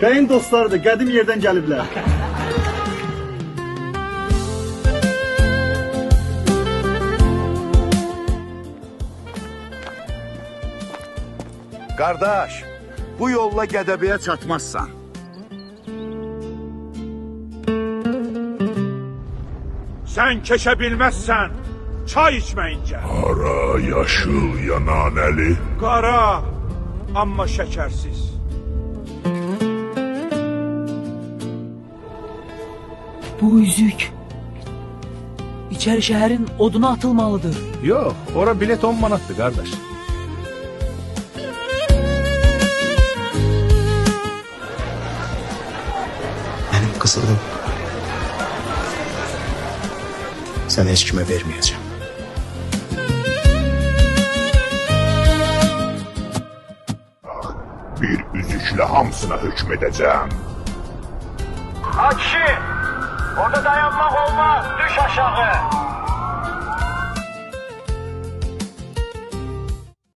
Bəyin dostları da qədim yerdən gəliblər. Qardaş, bu yolla Gədəbəyə çatmazsan. Sən keçə bilməzsən, çay içməyincə. Qara, yaşıl, yananəli. Qara, amma şəkərsiz. Bu üzük içəri şəhərin oduna atılmalıdır. Yox, ora bilet 10 manatdır, qardaş. Mənim qızılım səni heç kimə verməyəcəm. Bir üzüklə hamısına hökm edəcəm. Ha kişi, orada dayanmaq olmaz, düş aşağı.